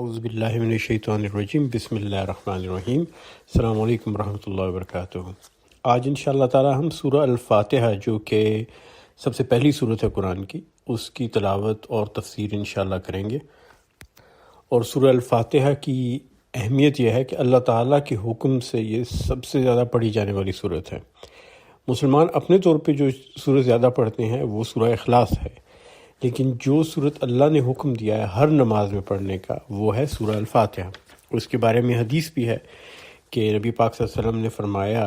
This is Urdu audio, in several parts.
اعوذ باللہ من الشیطان الرجیم، بسم اللہ الرحمن الرحیم۔ السلام علیکم ورحمۃ اللہ وبرکاتہ۔ آج انشاءاللہ تعالی ہم سورہ الفاتحہ جو کہ سب سے پہلی سورت ہے قرآن کی، اس کی تلاوت اور تفسیر انشاءاللہ کریں گے۔ اور سورہ الفاتحہ کی اہمیت یہ ہے کہ اللہ تعالیٰ کے حکم سے یہ سب سے زیادہ پڑھی جانے والی سورت ہے۔ مسلمان اپنے طور پہ جو سورت زیادہ پڑھتے ہیں وہ سورہ اخلاص ہے، لیکن جو سورت اللہ نے حکم دیا ہے ہر نماز میں پڑھنے کا وہ ہے سورہ الفاتحہ۔ اس کے بارے میں حدیث بھی ہے کہ نبی پاک صلی اللہ علیہ وسلم نے فرمایا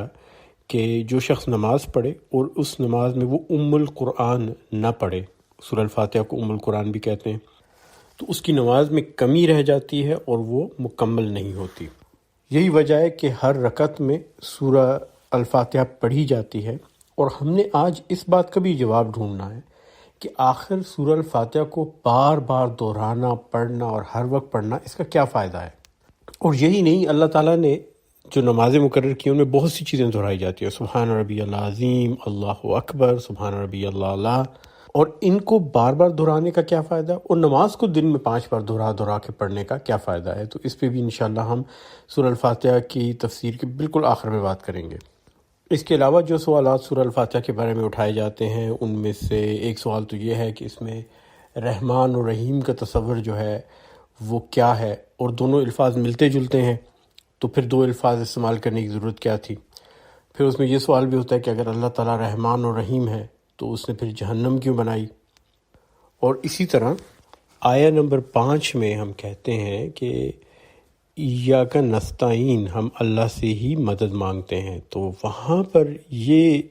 کہ جو شخص نماز پڑھے اور اس نماز میں وہ ام القرآن نہ پڑھے، سورہ الفاتحہ کو ام القرآن بھی کہتے ہیں، تو اس کی نماز میں کمی رہ جاتی ہے اور وہ مکمل نہیں ہوتی۔ یہی وجہ ہے کہ ہر رکعت میں سورہ الفاتحہ پڑھی جاتی ہے، اور ہم نے آج اس بات کا بھی جواب ڈھونڈنا ہے کہ آخر سورہ الفاتحہ کو بار بار دہرانا، پڑھنا اور ہر وقت پڑھنا، اس کا کیا فائدہ ہے۔ اور یہی نہیں، اللہ تعالیٰ نے جو نمازیں مقرر کی ان میں بہت سی چیزیں دہرائی جاتی ہیں، سبحان ربی العظیم، اللہ اکبر، سبحان ربی اللہ، اور ان کو بار بار دہرانے کا کیا فائدہ، اور نماز کو دن میں 5 بار دہرا کے پڑھنے کا کیا فائدہ ہے۔ تو اس پہ بھی انشاءاللہ ہم سورہ الفاتحہ کی تفسیر کے بالکل آخر میں بات کریں گے۔ اس کے علاوہ جو سوالات سورہ الفاتحہ کے بارے میں اٹھائے جاتے ہیں ان میں سے ایک سوال تو یہ ہے کہ اس میں رحمان اور رحیم کا تصور جو ہے وہ کیا ہے، اور دونوں الفاظ ملتے جلتے ہیں، تو پھر 2 الفاظ استعمال کرنے کی ضرورت کیا تھی۔ پھر اس میں یہ سوال بھی ہوتا ہے کہ اگر اللہ تعالیٰ رحمان اور رحیم ہے تو اس نے پھر جہنم کیوں بنائی۔ اور اسی طرح آیہ نمبر 5 میں ہم کہتے ہیں کہ ایاک نستعین، ہم اللہ سے ہی مدد مانگتے ہیں، تو وہاں پر یہ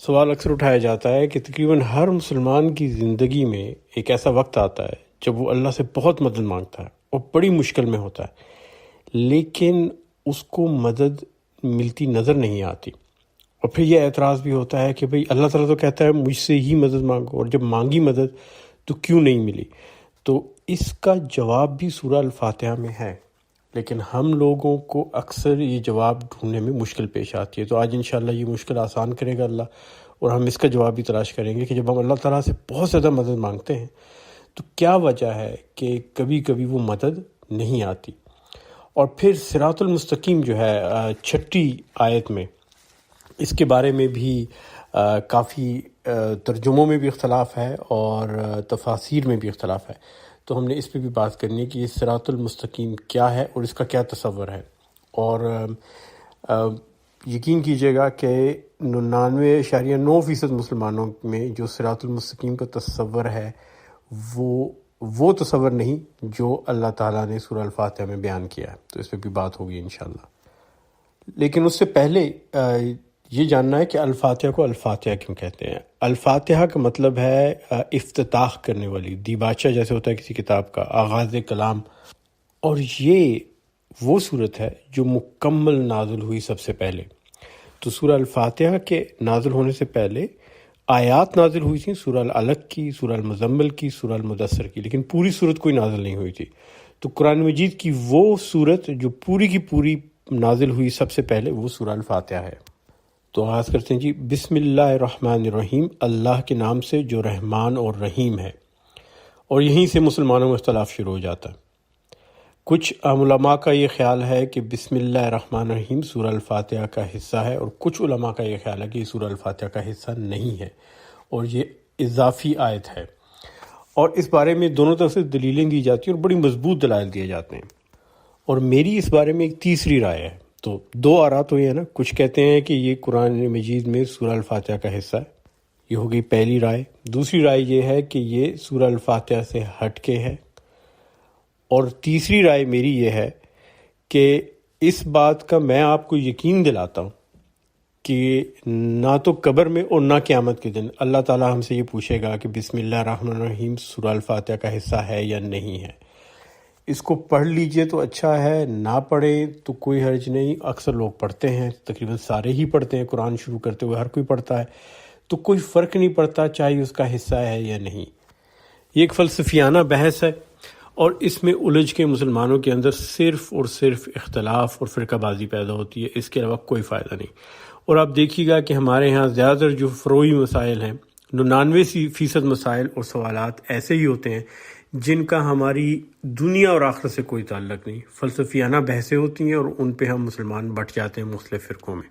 سوال اکثر اٹھایا جاتا ہے کہ تقریباً ہر مسلمان کی زندگی میں ایک ایسا وقت آتا ہے جب وہ اللہ سے بہت مدد مانگتا ہے اور بڑی مشکل میں ہوتا ہے، لیکن اس کو مدد ملتی نظر نہیں آتی، اور پھر یہ اعتراض بھی ہوتا ہے کہ بھئی اللہ تعالیٰ تو کہتا ہے مجھ سے ہی مدد مانگو، اور جب مانگی مدد تو کیوں نہیں ملی۔ تو اس کا جواب بھی سورہ الفاتحہ میں ہے، لیکن ہم لوگوں کو اکثر یہ جواب ڈھونڈنے میں مشکل پیش آتی ہے۔ تو آج انشاءاللہ یہ مشکل آسان کرے گا اللہ، اور ہم اس کا جواب بھی تلاش کریں گے کہ جب ہم اللہ تعالیٰ سے بہت زیادہ مدد مانگتے ہیں تو کیا وجہ ہے کہ کبھی کبھی وہ مدد نہیں آتی۔ اور پھر صراط المستقیم جو ہے 6 آیت میں، اس کے بارے میں بھی کافی ترجموں میں بھی اختلاف ہے اور تفاسیر میں بھی اختلاف ہے، تو ہم نے اس پہ بھی بات کرنی ہے کہ یہ صراط المستقیم کیا ہے اور اس کا کیا تصور ہے۔ اور یقین کیجیے گا کہ 99.9% مسلمانوں میں جو صراط المستقیم کا تصور ہے وہ تصور نہیں جو اللہ تعالیٰ نے سورہ الفاتحہ میں بیان کیا ہے، تو اس پہ بھی بات ہوگی انشاءاللہ۔ لیکن اس سے پہلے یہ جاننا ہے کہ الفاتحہ کو الفاتحہ کیوں کہتے ہیں۔ الفاتحہ کا مطلب ہے افتتاح کرنے والی، دیباچہ جیسے ہوتا ہے کسی کتاب کا، آغاز کلام، اور یہ وہ صورت ہے جو مکمل نازل ہوئی سب سے پہلے۔ تو سورہ الفاتحہ کے نازل ہونے سے پہلے آیات نازل ہوئی تھیں، سورہ العلق کی، سورہ المزمل کی، سورہ المدثر کی، لیکن پوری صورت کوئی نازل نہیں ہوئی تھی۔ تو قرآن مجید کی وہ صورت جو پوری کی پوری نازل ہوئی سب سے پہلے وہ سورہ الفاتحہ ہے۔ تو آغاز کرتے ہیں جی، بسم اللہ الرحمن الرحیم، اللہ کے نام سے جو رحمان اور رحیم ہے۔ اور یہیں سے مسلمانوں میں اختلاف شروع ہو جاتا ہے۔ کچھ علماء کا یہ خیال ہے کہ بسم اللہ الرحمن الرحیم سورہ الفاتحہ کا حصہ ہے، اور کچھ علماء کا یہ خیال ہے کہ یہ سورہ الفاتحہ کا حصہ نہیں ہے اور یہ اضافی آیت ہے۔ اور اس بارے میں دونوں طرف سے دلیلیں دی جاتی ہیں اور بڑی مضبوط دلائل دیے جاتے ہیں، اور میری اس بارے میں ایک تیسری رائے ہے۔ تو 2 آراء تو یہ ہے نا، کچھ کہتے ہیں کہ یہ قرآن مجید میں سورہ الفاتحہ کا حصہ ہے، یہ ہوگی پہلی رائے۔ دوسری رائے یہ ہے کہ یہ سورہ الفاتحہ سے ہٹ کے ہے، اور تیسری رائے میری یہ ہے کہ اس بات کا میں آپ کو یقین دلاتا ہوں کہ نہ تو قبر میں اور نہ قیامت کے دن اللہ تعالیٰ ہم سے یہ پوچھے گا کہ بسم اللہ الرحمن الرحیم سورہ الفاتحہ کا حصہ ہے یا نہیں ہے۔ اس کو پڑھ لیجئے تو اچھا ہے، نہ پڑھیں تو کوئی حرج نہیں، اکثر لوگ پڑھتے ہیں، تقریباً سارے ہی پڑھتے ہیں، قرآن شروع کرتے ہوئے ہر کوئی پڑھتا ہے، تو کوئی فرق نہیں پڑتا چاہے اس کا حصہ ہے یا نہیں۔ یہ ایک فلسفیانہ بحث ہے، اور اس میں الجھ کے مسلمانوں کے اندر صرف اور صرف اختلاف اور فرقہ بازی پیدا ہوتی ہے، اس کے علاوہ کوئی فائدہ نہیں۔ اور آپ دیکھیے گا کہ ہمارے ہاں زیادہ تر جو فروعی مسائل ہیں، 99% مسائل اور سوالات ایسے ہی ہوتے ہیں جن کا ہماری دنیا اور آخرت سے کوئی تعلق نہیں، فلسفیانہ بحثیں ہوتی ہیں اور ان پہ ہم مسلمان بٹ جاتے ہیں مختلف فرقوں میں۔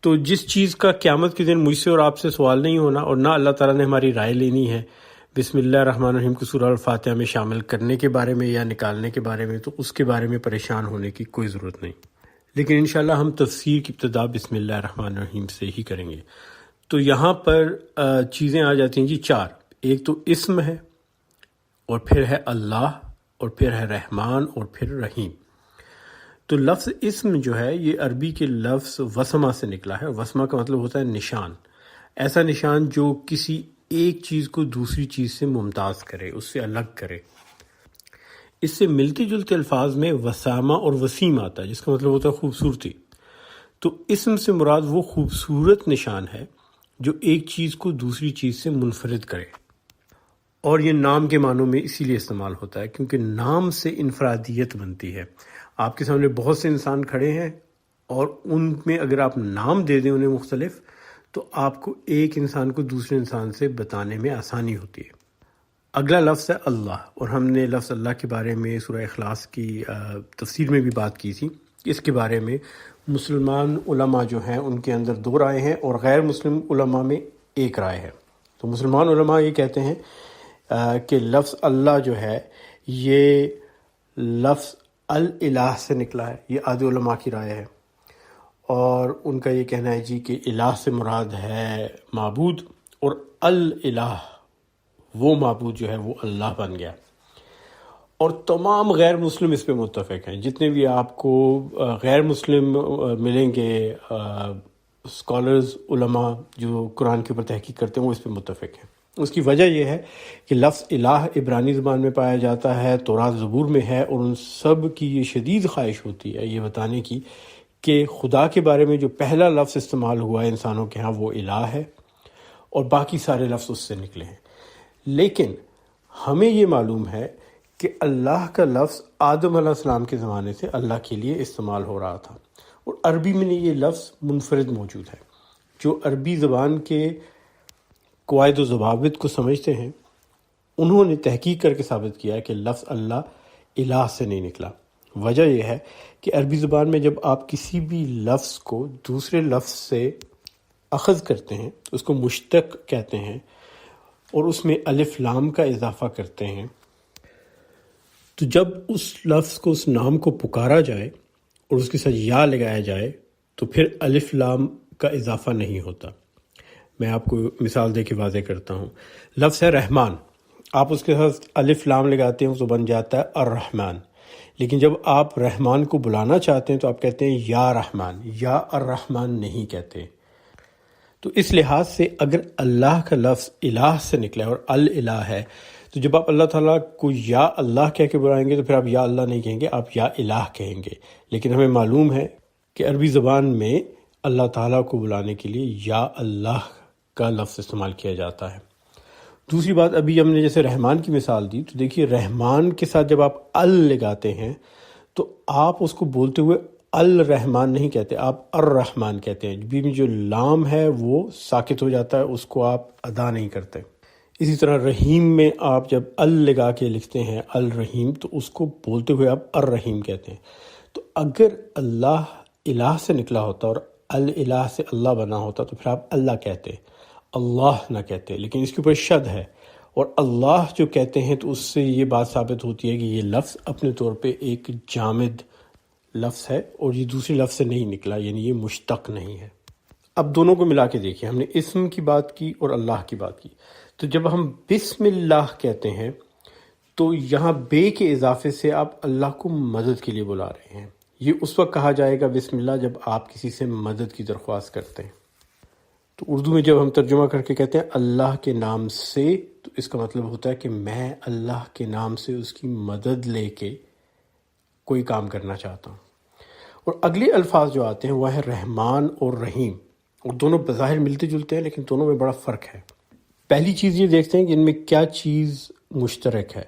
تو جس چیز کا قیامت کے دن مجھ سے اور آپ سے سوال نہیں ہونا، اور نہ اللہ تعالیٰ نے ہماری رائے لینی ہے بسم اللہ الرحمن الرحیم کو سورہ الفاتحہ میں شامل کرنے کے بارے میں یا نکالنے کے بارے میں، تو اس کے بارے میں پریشان ہونے کی کوئی ضرورت نہیں۔ لیکن انشاءاللہ ہم تفسیر کی ابتدا بسم اللہ الرحمن الرحیم سے ہی کریں گے۔ تو یہاں پر چیزیں آ جاتی ہیں جی 4۔ ایک تو اسم ہے، اور پھر ہے اللہ، اور پھر ہے رحمان، اور پھر رحیم۔ تو لفظ اسم جو ہے یہ عربی کے لفظ وسمہ سے نکلا ہے۔ وسمہ کا مطلب ہوتا ہے نشان، ایسا نشان جو کسی ایک چیز کو دوسری چیز سے ممتاز کرے، اس سے الگ کرے۔ اس سے ملتے جلتے الفاظ میں وسامہ اور وسیم آتا ہے، جس کا مطلب ہوتا ہے خوبصورتی۔ تو اسم سے مراد وہ خوبصورت نشان ہے جو ایک چیز کو دوسری چیز سے منفرد کرے، اور یہ نام کے معنوں میں اسی لیے استعمال ہوتا ہے کیونکہ نام سے انفرادیت بنتی ہے۔ آپ کے سامنے بہت سے انسان کھڑے ہیں، اور ان میں اگر آپ نام دے دیں انہیں مختلف، تو آپ کو ایک انسان کو دوسرے انسان سے بتانے میں آسانی ہوتی ہے۔ اگلا لفظ ہے اللہ، اور ہم نے لفظ اللہ کے بارے میں سورہ اخلاص کی تفسیر میں بھی بات کی تھی۔ اس کے بارے میں مسلمان علماء جو ہیں ان کے اندر 2 رائے ہیں، اور غیر مسلم علماء میں 1 رائے ہے۔ تو مسلمان علماء یہ کہتے ہیں کہ لفظ اللہ جو ہے یہ لفظ الہ سے نکلا ہے، یہ آدھے علماء کی رائے ہے، اور ان کا یہ کہنا ہے جی کہ الہ سے مراد ہے معبود، اور الہ وہ معبود جو ہے وہ اللہ بن گیا۔ اور تمام غیر مسلم اس پہ متفق ہیں، جتنے بھی آپ کو غیر مسلم ملیں گے اسکالرز، علماء جو قرآن کے اوپر تحقیق کرتے ہیں، وہ اس پہ متفق ہیں۔ اس کی وجہ یہ ہے کہ لفظ الہ عبرانی زبان میں پایا جاتا ہے، تورات زبور میں ہے، اور ان سب کی یہ شدید خواہش ہوتی ہے یہ بتانے کی کہ خدا کے بارے میں جو پہلا لفظ استعمال ہوا ہے انسانوں کے ہاں وہ الہ ہے، اور باقی سارے لفظ اس سے نکلے ہیں۔ لیکن ہمیں یہ معلوم ہے کہ اللہ کا لفظ آدم علیہ السلام کے زمانے سے اللہ کے لیے استعمال ہو رہا تھا، اور عربی میں یہ لفظ منفرد موجود ہے۔ جو عربی زبان کے قواعد و ضوابط کو سمجھتے ہیں انہوں نے تحقیق کر کے ثابت کیا ہے کہ لفظ اللہ الہ سے نہیں نکلا۔ وجہ یہ ہے کہ عربی زبان میں جب آپ کسی بھی لفظ کو دوسرے لفظ سے اخذ کرتے ہیں تو اس کو مشتق کہتے ہیں، اور اس میں الف لام کا اضافہ کرتے ہیں، تو جب اس لفظ کو، اس نام کو پکارا جائے اور اس کے ساتھ یا لگایا جائے تو پھر الف لام کا اضافہ نہیں ہوتا۔ میں آپ کو مثال دے کے واضح کرتا ہوں۔ لفظ ہے رحمان، آپ اس کے ساتھ الف لام لگاتے ہیں تو بن جاتا ہے الرحمن، لیکن جب آپ رحمان کو بلانا چاہتے ہیں تو آپ کہتے ہیں یا رحمان، یا الرحمن نہیں کہتے۔ تو اس لحاظ سے اگر اللہ کا لفظ الہ سے نکلا ہے اور الہ ہے، تو جب آپ اللہ تعالیٰ کو یا اللہ کہہ کے بلائیں گے تو پھر آپ یا اللہ نہیں کہیں گے، آپ یا الہ کہیں گے۔ لیکن ہمیں معلوم ہے کہ عربی زبان میں اللہ تعالیٰ کو بلانے کے لیے یا اللہ کا لفظ استعمال کیا جاتا ہے۔ دوسری بات، ابھی ہم نے جیسے رحمان کی مثال دی، تو دیکھیے رحمان کے ساتھ جب آپ لگاتے ہیں تو آپ اس کو بولتے ہوئے الرحمن نہیں کہتے، آپ الرحمن کہتے ہیں۔ بیچ میں جو لام ہے وہ ساکت ہو جاتا ہے، اس کو آپ ادا نہیں کرتے۔ اسی طرح رحیم میں آپ جب لگا کے لکھتے ہیں الرحیم، تو اس کو بولتے ہوئے آپ الرحیم کہتے ہیں۔ تو اگر اللہ الہ سے نکلا ہوتا اور الہ سے اللہ بنا ہوتا تو پھر آپ اللہ کہتے، اللہ نہ کہتے، لیکن اس کے اوپر شد ہے، اور اللہ جو کہتے ہیں تو اس سے یہ بات ثابت ہوتی ہے کہ یہ لفظ اپنے طور پہ ایک جامد لفظ ہے اور یہ دوسرے لفظ سے نہیں نکلا، یعنی یہ مشتق نہیں ہے۔ اب دونوں کو ملا کے دیکھیں، ہم نے اسم کی بات کی اور اللہ کی بات کی۔ تو جب ہم بسم اللہ کہتے ہیں تو یہاں بے کے اضافے سے آپ اللہ کو مدد کے لیے بلا رہے ہیں۔ یہ اس وقت کہا جائے گا بسم اللہ جب آپ کسی سے مدد کی درخواست کرتے ہیں۔ تو اردو میں جب ہم ترجمہ کر کے کہتے ہیں اللہ کے نام سے، تو اس کا مطلب ہوتا ہے کہ میں اللہ کے نام سے اس کی مدد لے کے کوئی کام کرنا چاہتا ہوں۔ اور اگلے الفاظ جو آتے ہیں وہ ہے رحمان اور رحیم، اور دونوں بظاہر ملتے جلتے ہیں لیکن دونوں میں بڑا فرق ہے۔ پہلی چیز یہ دیکھتے ہیں کہ ان میں کیا چیز مشترک ہے۔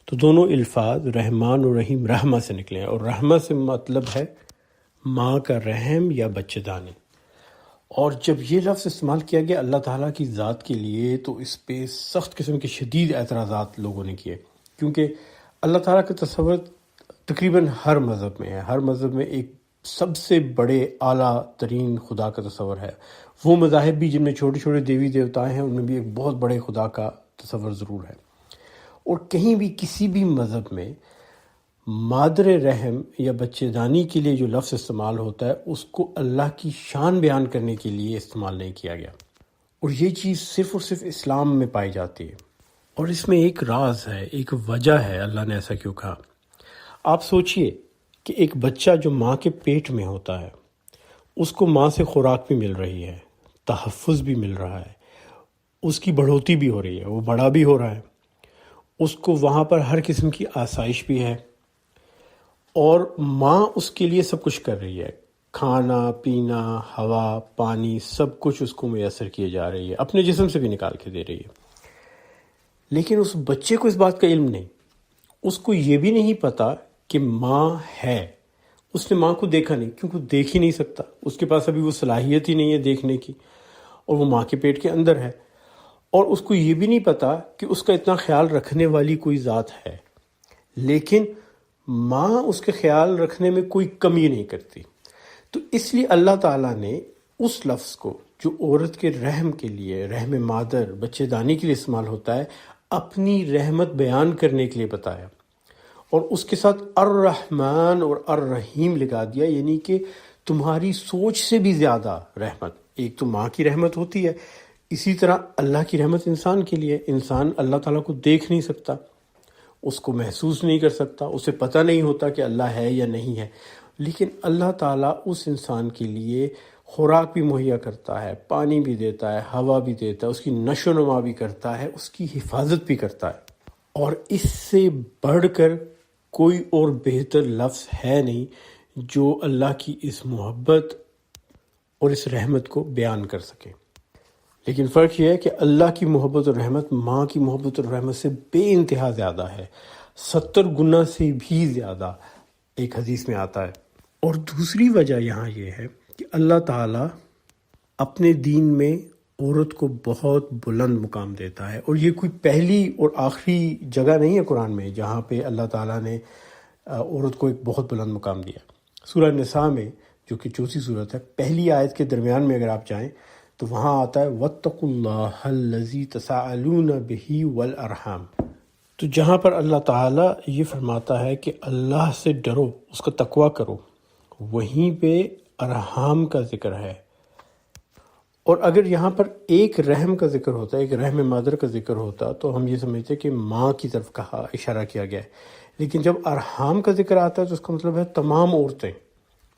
تو دونوں الفاظ رحمان اور رحیم رحمہ سے نکلے ہیں، اور رحمہ سے مطلب ہے ماں کا رحم یا بچے دانی، اور جب یہ لفظ استعمال کیا گیا اللہ تعالیٰ کی ذات کے لیے تو اس پہ سخت قسم کے شدید اعتراضات لوگوں نے کیے، کیونکہ اللہ تعالیٰ کا تصور تقریباً ہر مذہب میں ہے، ہر مذہب میں ایک سب سے بڑے اعلیٰ ترین خدا کا تصور ہے۔ وہ مذاہب بھی جن میں چھوٹے چھوٹے دیوی دیوتا ہیں ان میں بھی ایک بہت بڑے خدا کا تصور ضرور ہے، اور کہیں بھی کسی بھی مذہب میں مادر رحم یا بچے دانی کے لیے جو لفظ استعمال ہوتا ہے اس کو اللہ کی شان بیان کرنے کے لیے استعمال نہیں کیا گیا، اور یہ چیز صرف اور صرف اسلام میں پائی جاتی ہے۔ اور اس میں ایک راز ہے، ایک وجہ ہے اللہ نے ایسا کیوں کہا۔ آپ سوچئے کہ ایک بچہ جو ماں کے پیٹ میں ہوتا ہے اس کو ماں سے خوراک بھی مل رہی ہے، تحفظ بھی مل رہا ہے، اس کی بڑھوتی بھی ہو رہی ہے، وہ بڑا بھی ہو رہا ہے، اس کو وہاں پر ہر قسم کی آسائش بھی ہے، اور ماں اس کے لیے سب کچھ کر رہی ہے، کھانا پینا ہوا پانی سب کچھ اس کو میسر کیے جا رہی ہے، اپنے جسم سے بھی نکال کے دے رہی ہے۔ لیکن اس بچے کو اس بات کا علم نہیں، اس کو یہ بھی نہیں پتا کہ ماں ہے، اس نے ماں کو دیکھا نہیں کیونکہ وہ دیکھ ہی نہیں سکتا، اس کے پاس ابھی وہ صلاحیت ہی نہیں ہے دیکھنے کی، اور وہ ماں کے پیٹ کے اندر ہے، اور اس کو یہ بھی نہیں پتا کہ اس کا اتنا خیال رکھنے والی کوئی ذات ہے، لیکن ماں اس کے خیال رکھنے میں کوئی کمی نہیں کرتی۔ تو اس لیے اللہ تعالیٰ نے اس لفظ کو جو عورت کے رحم کے لیے، رحم مادر بچے دانی کے لیے استعمال ہوتا ہے، اپنی رحمت بیان کرنے کے لیے بتایا، اور اس کے ساتھ الرحمن اور الرحیم لگا دیا، یعنی کہ تمہاری سوچ سے بھی زیادہ رحمت۔ ایک تو ماں کی رحمت ہوتی ہے، اسی طرح اللہ کی رحمت انسان کے لیے۔ انسان اللہ تعالیٰ کو دیکھ نہیں سکتا، اس کو محسوس نہیں کر سکتا، اسے پتہ نہیں ہوتا کہ اللہ ہے یا نہیں ہے، لیکن اللہ تعالیٰ اس انسان کے لیے خوراک بھی مہیا کرتا ہے، پانی بھی دیتا ہے، ہوا بھی دیتا ہے، اس کی نشو و نما بھی کرتا ہے، اس کی حفاظت بھی کرتا ہے، اور اس سے بڑھ کر کوئی اور بہتر لفظ ہے نہیں جو اللہ کی اس محبت اور اس رحمت کو بیان کر سکے۔ لیکن فرق یہ ہے کہ اللہ کی محبت اور رحمت ماں کی محبت اور رحمت سے بے انتہا زیادہ ہے، 70 گنا سے بھی زیادہ، ایک حدیث میں آتا ہے۔ اور دوسری وجہ یہاں یہ ہے کہ اللہ تعالیٰ اپنے دین میں عورت کو بہت بلند مقام دیتا ہے، اور یہ کوئی پہلی اور آخری جگہ نہیں ہے قرآن میں جہاں پہ اللہ تعالیٰ نے عورت کو ایک بہت بلند مقام دیا۔ سورہ نساء میں جو کہ 34 صورت ہے، پہلی آیت کے درمیان میں اگر آپ جائیں تو وہاں آتا ہے وَاتَّقُوا اللَّهَ الَّذِي تَسَاءَلُونَ بِهِ وَالْأَرْحَامَ۔ تو جہاں پر اللہ تعالیٰ یہ فرماتا ہے کہ اللہ سے ڈرو، اس کا تقوی کرو، وہیں پہ ارحام کا ذکر ہے۔ اور اگر یہاں پر ایک رحم کا ذکر ہوتا ہے، ایک رحم مادر کا ذکر ہوتا تو ہم یہ سمجھتے کہ ماں کی طرف کہا اشارہ کیا گیا ہے، لیکن جب ارحام کا ذکر آتا ہے تو اس کا مطلب ہے تمام عورتیں،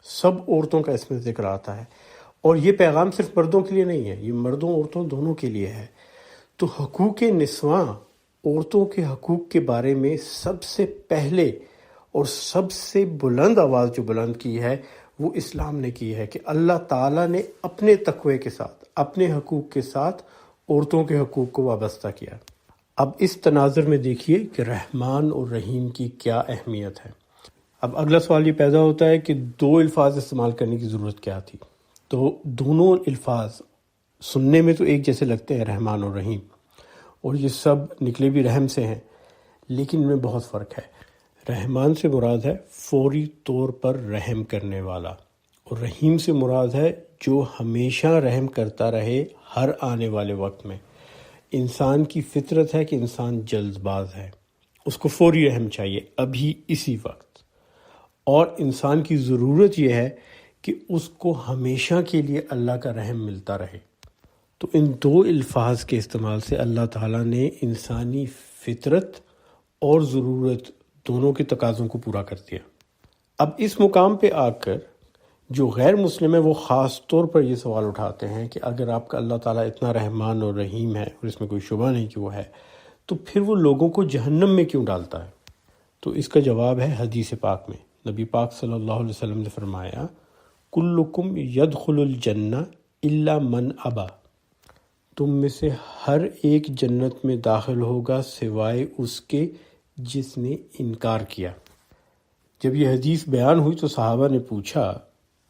سب عورتوں کا اس میں ذکر آتا ہے، اور یہ پیغام صرف مردوں کے لیے نہیں ہے، یہ مردوں عورتوں دونوں کے لیے ہے۔ تو حقوق نسواں، عورتوں کے حقوق کے بارے میں سب سے پہلے اور سب سے بلند آواز جو بلند کی ہے وہ اسلام نے کی ہے، کہ اللہ تعالیٰ نے اپنے تقوی کے ساتھ، اپنے حقوق کے ساتھ عورتوں کے حقوق کو وابستہ کیا۔ اب اس تناظر میں دیکھیے کہ رحمان اور رحیم کی کیا اہمیت ہے۔ اب اگلا سوال یہ پیدا ہوتا ہے کہ دو الفاظ استعمال کرنے کی ضرورت کیا تھی؟ تو دونوں الفاظ سننے میں تو ایک جیسے لگتے ہیں، رحمان اور رحیم، اور یہ سب نکلے بھی رحم سے ہیں، لیکن ان میں بہت فرق ہے۔ رحمان سے مراد ہے فوری طور پر رحم کرنے والا، اور رحیم سے مراد ہے جو ہمیشہ رحم کرتا رہے ہر آنے والے وقت میں۔ انسان کی فطرت ہے کہ انسان جلد باز ہے، اس کو فوری رحم چاہیے ابھی اسی وقت، اور انسان کی ضرورت یہ ہے کہ اس کو ہمیشہ کے لیے اللہ کا رحم ملتا رہے۔ تو ان دو الفاظ کے استعمال سے اللہ تعالیٰ نے انسانی فطرت اور ضرورت دونوں کے تقاضوں کو پورا کر دیا۔ اب اس مقام پہ آ کر جو غیر مسلم ہے وہ خاص طور پر یہ سوال اٹھاتے ہیں کہ اگر آپ کا اللہ تعالیٰ اتنا رحمان اور رحیم ہے، اور اس میں کوئی شبہ نہیں کہ وہ ہے، تو پھر وہ لوگوں کو جہنم میں کیوں ڈالتا ہے؟ تو اس کا جواب ہے حدیث پاک میں۔ نبی پاک صلی اللہ علیہ وسلم نے فرمایا کلکم یدخل الجنہ الا من ابا، تم میں سے ہر ایک جنت میں داخل ہوگا سوائے اس کے جس نے انکار کیا۔ جب یہ حدیث بیان ہوئی تو صحابہ نے پوچھا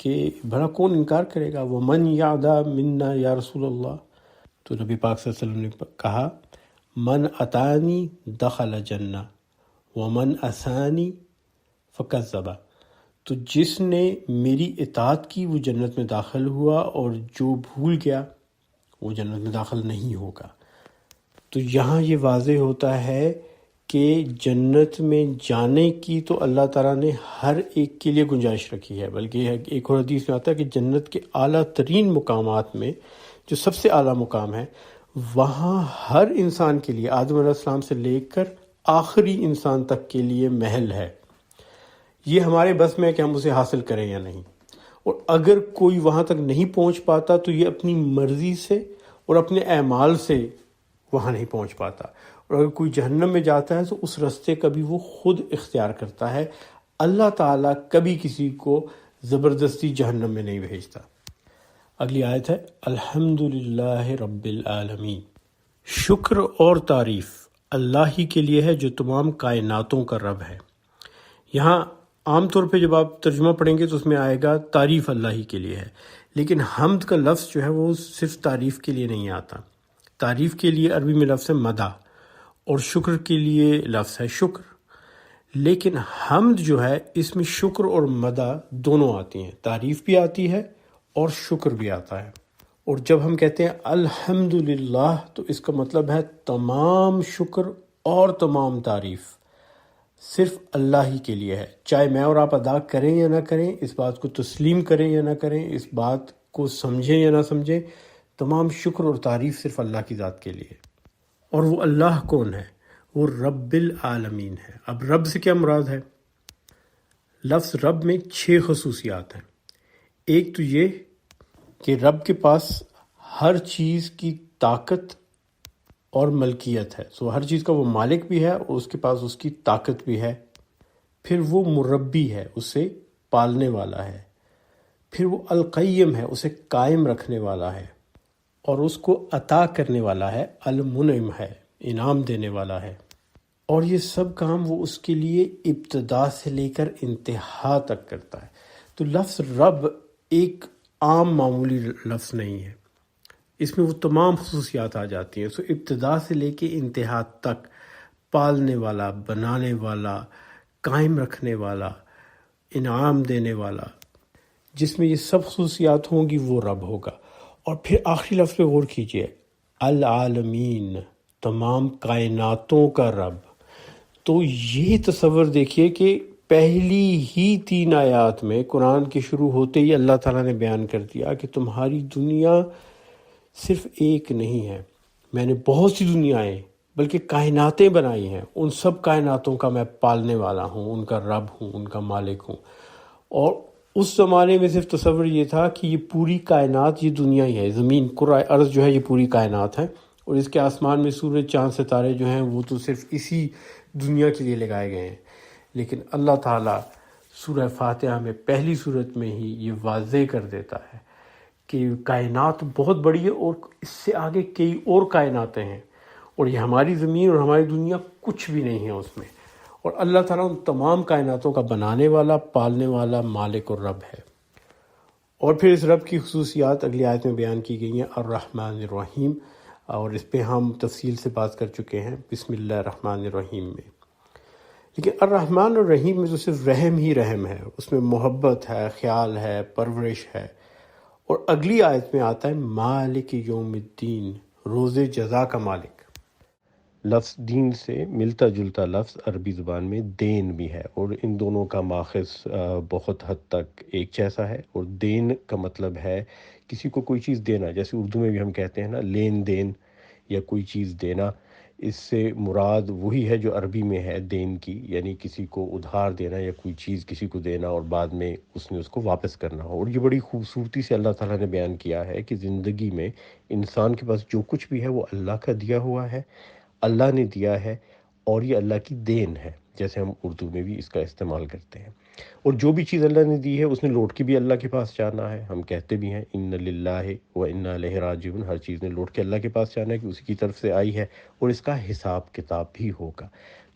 کہ بھلا کون انکار کرے گا؟ وَمَنْ يَعْدَى مِنَّا یا رسول اللہ، تو نبی پاک صلی اللہ علیہ وسلم نے کہا من اتانی دخل جنہ ومن عصانی فکذب، تو جس نے میری اطاعت کی وہ جنت میں داخل ہوا، اور جو بھول گیا وہ جنت میں داخل نہیں ہوگا۔ تو یہاں یہ واضح ہوتا ہے کہ جنت میں جانے کی تو اللہ تعالیٰ نے ہر ایک کے لیے گنجائش رکھی ہے، بلکہ ایک اور حدیث میں آتا ہے کہ جنت کے اعلیٰ ترین مقامات میں جو سب سے اعلیٰ مقام ہے، وہاں ہر انسان کے لیے، آدم علیہ السلام سے لے کر آخری انسان تک کے لیے محل ہے۔ یہ ہمارے بس میں ہے کہ ہم اسے حاصل کریں یا نہیں، اور اگر کوئی وہاں تک نہیں پہنچ پاتا تو یہ اپنی مرضی سے اور اپنے اعمال سے وہاں نہیں پہنچ پاتا، اور اگر کوئی جہنم میں جاتا ہے تو اس راستے کا بھی وہ خود اختیار کرتا ہے۔ اللہ تعالیٰ کبھی کسی کو زبردستی جہنم میں نہیں بھیجتا۔ اگلی آیت ہے الحمدللہ رب العالمین، شکر اور تعریف اللہ ہی کے لیے ہے جو تمام کائناتوں کا رب ہے۔ یہاں عام طور پہ جب آپ ترجمہ پڑھیں گے تو اس میں آئے گا تعریف اللہ ہی کے لیے ہے، لیکن حمد کا لفظ جو ہے وہ صرف تعریف کے لیے نہیں آتا۔ تعریف کے لیے عربی میں لفظ ہے مدح، اور شکر کے لیے لفظ ہے شکر، لیکن حمد جو ہے اس میں شکر اور مدح دونوں آتی ہیں، تعریف بھی آتی ہے اور شکر بھی آتا ہے۔ اور جب ہم کہتے ہیں الحمدللہ تو اس کا مطلب ہے تمام شکر اور تمام تعریف صرف اللہ ہی کے لیے ہے، چاہے میں اور آپ ادا کریں یا نہ کریں، اس بات کو تسلیم کریں یا نہ کریں، اس بات کو سمجھیں یا نہ سمجھیں، تمام شکر اور تعریف صرف اللہ کی ذات کے لیے۔ اور وہ اللہ کون ہے؟ وہ رب العالمین ہے۔ اب رب سے کیا مراد ہے؟ لفظ رب میں 6 خصوصیات ہیں۔ ایک تو یہ کہ رب کے پاس ہر چیز کی طاقت اور ملکیت ہے، ہر چیز کا وہ مالک بھی ہے اور اس کے پاس اس کی طاقت بھی ہے۔ پھر وہ مربی ہے، اسے پالنے والا ہے۔ پھر وہ القیم ہے، اسے قائم رکھنے والا ہے، اور اس کو عطا کرنے والا ہے، المنعم ہے، انعام دینے والا ہے۔ اور یہ سب کام وہ اس کے لیے ابتدا سے لے کر انتہا تک کرتا ہے۔ تو لفظ رب ایک عام معمولی لفظ نہیں ہے، اس میں وہ تمام خصوصیات آ جاتی ہیں۔ ابتدا سے لے کے انتہا تک پالنے والا، بنانے والا، قائم رکھنے والا، انعام دینے والا، جس میں یہ سب خصوصیات ہوں گی وہ رب ہوگا۔ اور پھر آخری لفظ پہ غور کیجئے، العالمین، تمام کائناتوں کا رب۔ تو یہ تصور دیکھیے کہ پہلی ہی 3 آیات میں قرآن کے شروع ہوتے ہی اللہ تعالیٰ نے بیان کر دیا کہ تمہاری دنیا صرف ایک نہیں ہے، میں نے بہت سی دنیایں بلکہ کائناتیں بنائی ہیں، ان سب کائناتوں کا میں پالنے والا ہوں، ان کا رب ہوں، ان کا مالک ہوں۔ اور اس زمانے میں صرف تصور یہ تھا کہ یہ پوری کائنات، یہ دنیا ہی ہے، زمین، کرۂ ارض جو ہے یہ پوری کائنات ہے، اور اس کے آسمان میں سورج، چاند، ستارے جو ہیں وہ تو صرف اسی دنیا کے لیے لگائے گئے ہیں۔ لیکن اللہ تعالیٰ سورہ فاتحہ میں پہلی صورت میں ہی یہ واضح کر دیتا ہے کہ کائنات بہت بڑی ہے، اور اس سے آگے کئی اور کائناتیں ہیں، اور یہ ہماری زمین اور ہماری دنیا کچھ بھی نہیں ہے اس میں۔ اور اللہ تعالیٰ ان تمام کائناتوں کا بنانے والا، پالنے والا، مالک اور رب ہے۔ اور پھر اس رب کی خصوصیات اگلی آیت میں بیان کی گئی ہیں، الرحمن الرحیم، اور اس پہ ہم تفصیل سے بات کر چکے ہیں بسم اللہ الرحمن الرحیم میں۔ لیکن الرحمن الرحیم میں تو صرف رحم ہی رحم ہے، اس میں محبت ہے، خیال ہے، پرورش ہے۔ اور اگلی آیت میں آتا ہے مالک یوم الدین، روز جزا کا مالک۔ لفظ دین سے ملتا جلتا لفظ عربی زبان میں دین بھی ہے، اور ان دونوں کا ماخذ بہت حد تک ایک جیسا ہے۔ اور دین کا مطلب ہے کسی کو کوئی چیز دینا، جیسے اردو میں بھی ہم کہتے ہیں نا لین دین، یا کوئی چیز دینا۔ اس سے مراد وہی ہے جو عربی میں ہے دین کی، یعنی کسی کو ادھار دینا یا کوئی چیز کسی کو دینا اور بعد میں اس نے اس کو واپس کرنا ہو۔ اور یہ بڑی خوبصورتی سے اللہ تعالیٰ نے بیان کیا ہے کہ زندگی میں انسان کے پاس جو کچھ بھی ہے وہ اللہ کا دیا ہوا ہے، اللہ نے دیا ہے، اور یہ اللہ کی دین ہے، جیسے ہم اردو میں بھی اس کا استعمال کرتے ہیں۔ اور جو بھی چیز اللہ نے دی ہے اس نے لوٹ کے بھی اللہ کے پاس جانا ہے۔ ہم کہتے بھی ہیں ان للہ و انا الیہ راجعون، ہر چیز نے لوٹ کے اللہ کے پاس جانا ہے کہ اسی کی طرف سے آئی ہے، اور اس کا حساب کتاب بھی ہوگا۔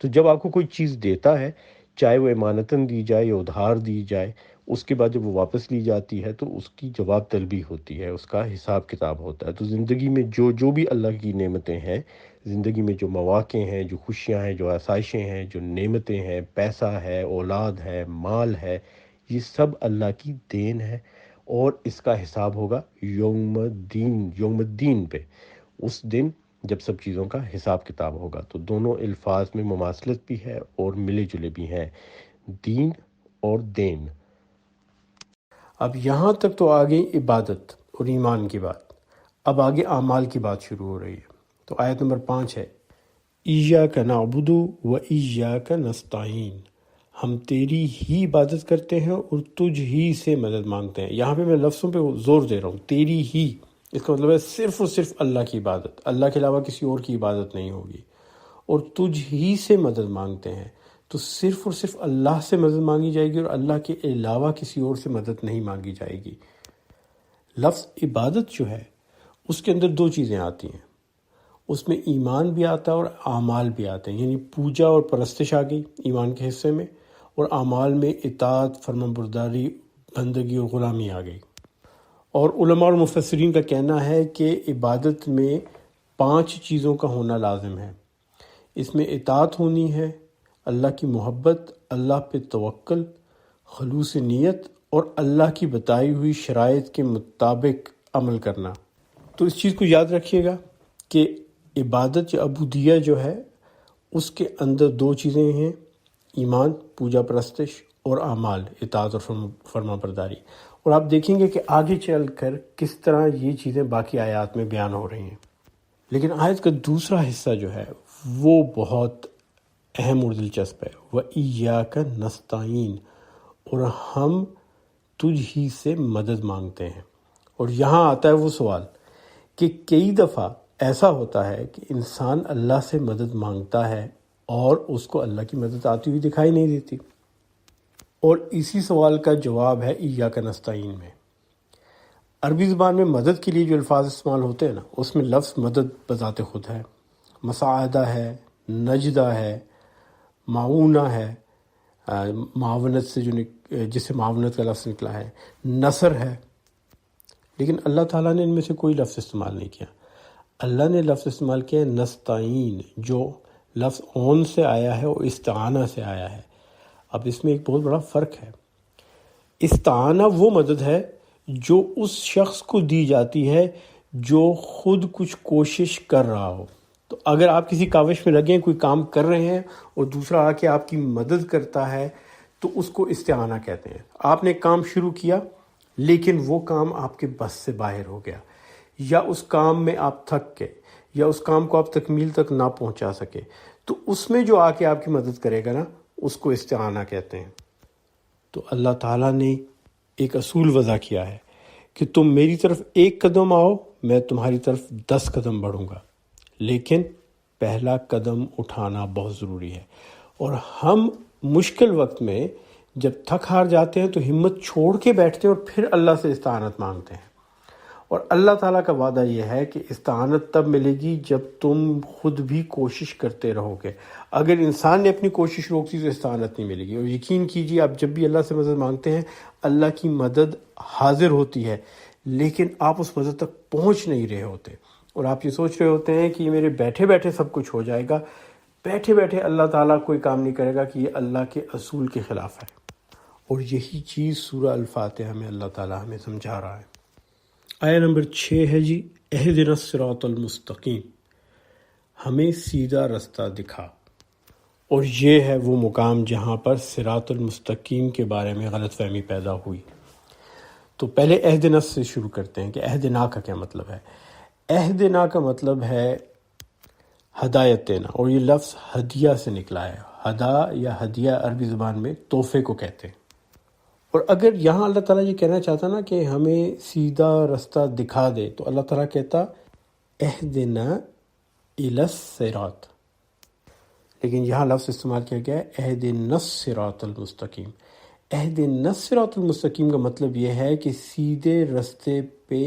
تو جب آپ کو کوئی چیز دیتا ہے، چاہے وہ امانتاً دی جائے یا ادھار دی جائے، اس کے بعد جب وہ واپس لی جاتی ہے تو اس کی جواب طلبی ہوتی ہے، اس کا حساب کتاب ہوتا ہے۔ تو زندگی میں جو بھی اللہ کی نعمتیں ہیں، زندگی میں جو مواقع ہیں، جو خوشیاں ہیں، جو آسائشیں ہیں، جو نعمتیں ہیں، پیسہ ہے، اولاد ہے، مال ہے، یہ سب اللہ کی دین ہے، اور اس کا حساب ہوگا یوم الدین پہ، اس دن جب سب چیزوں کا حساب کتاب ہوگا۔ تو دونوں الفاظ میں مماثلت بھی ہے اور ملے جلے بھی ہیں، دین اور دین۔ اب یہاں تک تو آ گئی عبادت اور ایمان کی بات، اب آگے اعمال کی بات شروع ہو رہی ہے۔ تو آیت نمبر 5 ہے، ایاک نعبد و ایاک نستعین، ہم تیری ہی عبادت کرتے ہیں اور تجھ ہی سے مدد مانگتے ہیں۔ یہاں پہ میں لفظوں پہ زور دے رہا ہوں، تیری ہی، اس کا مطلب ہے صرف اور صرف اللہ کی عبادت، اللہ کے علاوہ کسی اور کی عبادت نہیں ہوگی، اور تجھ ہی سے مدد مانگتے ہیں۔ تو صرف اور صرف اللہ سے مدد مانگی جائے گی اور اللہ کے علاوہ کسی اور سے مدد نہیں مانگی جائے گی۔ لفظ عبادت جو ہے اس کے اندر دو چیزیں آتی ہیں، اس میں ایمان بھی آتا ہے اور اعمال بھی آتے ہیں، یعنی پوجا اور پرستش آ گئی ایمان کے حصے میں، اور اعمال میں اطاعت، فرمانبرداری، بندگی اور غلامی آ گئی۔ اور علماء اور مفسرین کا کہنا ہے کہ عبادت میں 5 چیزوں کا ہونا لازم ہے۔ اس میں اطاعت ہونی ہے، اللہ کی محبت، اللہ پہ توکل، خلوص نیت، اور اللہ کی بتائی ہوئی شرائط کے مطابق عمل کرنا۔ تو اس چیز کو یاد رکھیے گا کہ عبادت یا عبودیہ جو ہے اس کے اندر 2 چیزیں ہیں، ایمان، پوجا پرستش، اور اعمال، اطاعت اور فرما برداری۔ اور آپ دیکھیں گے کہ آگے چل کر کس طرح یہ چیزیں باقی آیات میں بیان ہو رہی ہیں۔ لیکن آیت کا دوسرا حصہ جو ہے وہ بہت اہم اور دلچسپ ہے، وَإِيَّاكَ نَسْتَعِينُ، اور ہم تجھ ہی سے مدد مانگتے ہیں۔ اور یہاں آتا ہے وہ سوال کہ کئی دفعہ ایسا ہوتا ہے کہ انسان اللہ سے مدد مانگتا ہے اور اس کو اللہ کی مدد آتی ہوئی دکھائی نہیں دیتی، اور اسی سوال کا جواب ہے ایاک نستعین میں۔ عربی زبان میں مدد کے لیے جو الفاظ استعمال ہوتے ہیں نا، اس میں لفظ مدد بذات خود ہے، مساعدہ ہے، نجدہ ہے، معاونہ ہے، معاونت سے جس سے معاونت کا لفظ نکلا ہے، نصر ہے، لیکن اللہ تعالیٰ نے ان میں سے کوئی لفظ استعمال نہیں کیا۔ اللہ نے لفظ استعمال کیا ہے نستعین، جو لفظ اون سے آیا ہے اور استعانہ سے آیا ہے۔ اب اس میں ایک بہت بڑا فرق ہے۔ استعانہ وہ مدد ہے جو اس شخص کو دی جاتی ہے جو خود کچھ کوشش کر رہا ہو۔ تو اگر آپ کسی کاوش میں لگے، کوئی کام کر رہے ہیں اور دوسرا آ کے آپ کی مدد کرتا ہے تو اس کو استعانہ کہتے ہیں۔ آپ نے کام شروع کیا لیکن وہ کام آپ کے بس سے باہر ہو گیا، یا اس کام میں آپ تھک گئے، یا اس کام کو آپ تکمیل تک نہ پہنچا سکے، تو اس میں جو آ کے آپ کی مدد کرے گا نا، اس کو استعانہ کہتے ہیں۔ تو اللہ تعالیٰ نے ایک اصول وضع کیا ہے کہ تم میری طرف 1 قدم آؤ، میں تمہاری طرف 10 قدم بڑھوں گا، لیکن پہلا قدم اٹھانا بہت ضروری ہے۔ اور ہم مشکل وقت میں جب تھک ہار جاتے ہیں تو ہمت چھوڑ کے بیٹھتے ہیں اور پھر اللہ سے استعانت مانگتے ہیں، اور اللہ تعالیٰ کا وعدہ یہ ہے کہ استعانت تب ملے گی جب تم خود بھی کوشش کرتے رہو گے۔ اگر انسان نے اپنی کوشش روک دی تو استعانت نہیں ملے گی۔ اور یقین کیجیے، آپ جب بھی اللہ سے مدد مانگتے ہیں، اللہ کی مدد حاضر ہوتی ہے، لیکن آپ اس مدد تک پہنچ نہیں رہے ہوتے، اور آپ یہ سوچ رہے ہوتے ہیں کہ یہ میرے بیٹھے بیٹھے سب کچھ ہو جائے گا۔ بیٹھے بیٹھے اللہ تعالیٰ کوئی کام نہیں کرے گا کہ یہ اللہ کے اصول کے خلاف ہے۔ اور یہی چیز سورہ الفاتحہ میں اللہ تعالیٰ ہمیں سمجھا رہا ہے۔ آیہ نمبر 6 ہے جی، اہدنا الصراط المستقیم، ہمیں سیدھا رستہ دکھا۔ اور یہ ہے وہ مقام جہاں پر صراط المستقیم کے بارے میں غلط فہمی پیدا ہوئی۔ تو پہلے اہدنا سے شروع کرتے ہیں کہ اہدنا کا کیا مطلب ہے۔ اہدنا کا مطلب ہے ہدایت دینا، اور یہ لفظ ہدیہ سے نکلا ہے۔ ہدا یا ہدیہ عربی زبان میں تحفے کو کہتے ہیں۔ اور اگر یہاں اللہ تعالیٰ یہ کہنا چاہتا نا کہ ہمیں سیدھا رستہ دکھا دے، تو اللہ تعالیٰ کہتا اہدنا الی الصراط، لیکن یہاں لفظ استعمال کیا گیا ہے اہدنا الصراط المستقیم۔ اہدنا الصراط المستقیم کا مطلب یہ ہے کہ سیدھے رستے پہ